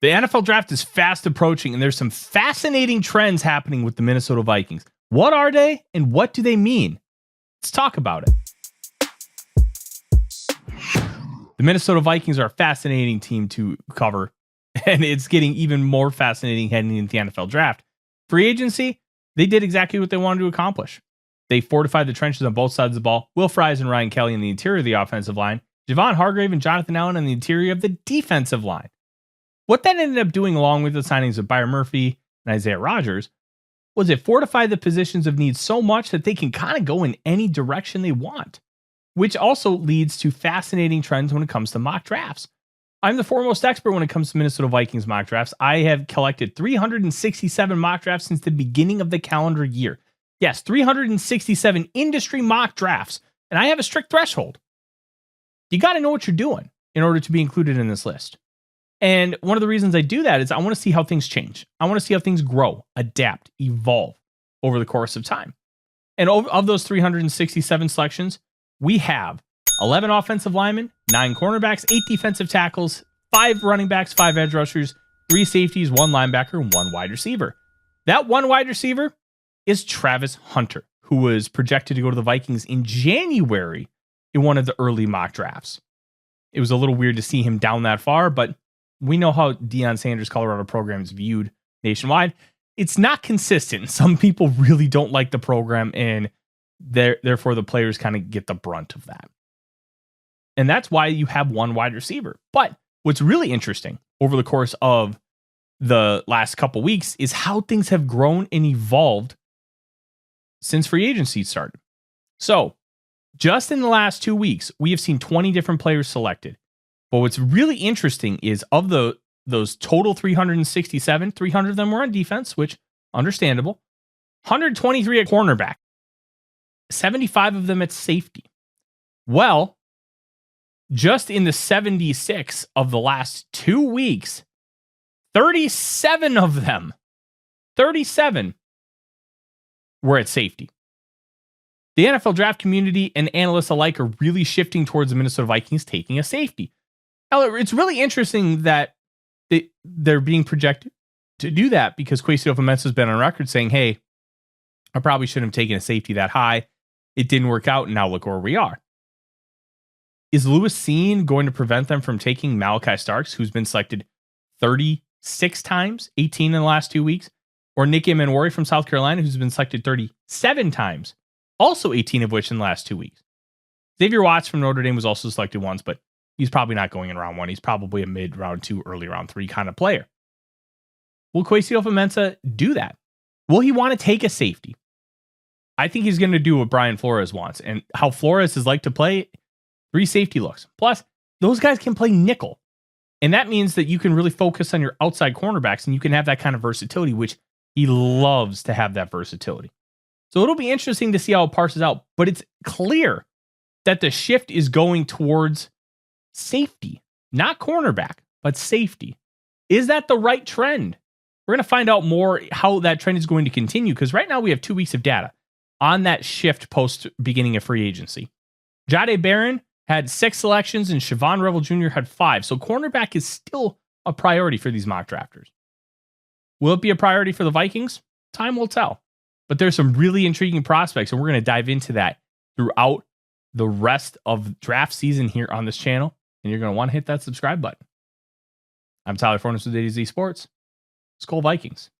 The NFL draft is fast approaching, and there's some fascinating trends happening with the Minnesota Vikings. What are they, and what do they mean? Let's talk about it. The Minnesota Vikings are a fascinating team to cover, and it's getting even more fascinating heading into the NFL draft. Free agency, they did exactly what they wanted to accomplish. They fortified the trenches on both sides of the ball. Will Fries and Ryan Kelly in the interior of the offensive line. Javon Hargrave and Jonathan Allen in the interior of the defensive line. What that ended up doing, along with the signings of Byron Murphy and Isaiah Rodgers, was it fortified the positions of need so much that they can kind of go in any direction they want, which also leads to fascinating trends when it comes to mock drafts. I'm the foremost expert when it comes to Minnesota Vikings mock drafts. I have collected 367 mock drafts since the beginning of the calendar year. Yes, 367 industry mock drafts, and I have a strict threshold. You got to know what you're doing in order to be included in this list. And one of the reasons I do that is I want to see how things change. I want to see how things grow, adapt, evolve over the course of time. And of those 367 selections, we have 11 offensive linemen, 9 cornerbacks, 8 defensive tackles, 5 running backs, 5 edge rushers, 3 safeties, 1 linebacker, and 1 wide receiver. That 1 wide receiver is Travis Hunter, who was projected to go to the Vikings in January in one of the early mock drafts. It was a little weird to see him down that far, but we know how Deion Sanders' Colorado program is viewed nationwide. It's not consistent. Some people really don't like the program, and therefore the players kind of get the brunt of that. And that's why you have 1 wide receiver. But what's really interesting over the course of the last couple weeks is how things have grown and evolved since free agency started. So just in the last 2 weeks, we have seen 20 different players selected. But what's really interesting is of those total 367, 300 of them were on defense, which understandable. 123 at cornerback, 75 of them at safety. Well, just in the 76 of the last 2 weeks, 37 of them, 37 were at safety. The NFL draft community and analysts alike are really shifting towards the Minnesota Vikings taking a safety. It's really interesting that they're being projected to do that because adofo-mensah has been on record saying, hey, I probably shouldn't have taken a safety that high. It didn't work out, and now look where we are. Is Lewis Cine going to prevent them from taking Malachi Starks, who's been selected 36 times, 18 in the last 2 weeks, or Nick Emanwari from South Carolina, who's been selected 37 times, also 18 of which in the last 2 weeks? Xavier Watts from Notre Dame was also selected once, but he's probably not going in round 1. He's probably a mid round 2, early round 3 kind of player. Will adofo-mensah do that? Will he want to take a safety? I think he's going to do what Brian Flores wants, and how Flores is like to play 3 safety looks. Plus, those guys can play nickel, and that means that you can really focus on your outside cornerbacks, and you can have that kind of versatility, which he loves to have that versatility. So it'll be interesting to see how it parses out, but it's clear that the shift is going towards safety, not cornerback, but safety. Is that the right trend? We're going to find out more how that trend is going to continue, because right now we have 2 weeks of data on that shift post beginning of free agency. Jahdae Barron had 6 selections and Siobhan Revel Jr. had 5. So cornerback is still a priority for these mock drafters. Will it be a priority for the Vikings? Time will tell. But there's some really intriguing prospects, and we're going to dive into that throughout the rest of draft season here on this channel. And you're going to want to hit that subscribe button. I'm Tyler Forness with AZ Sports. Skol Vikings.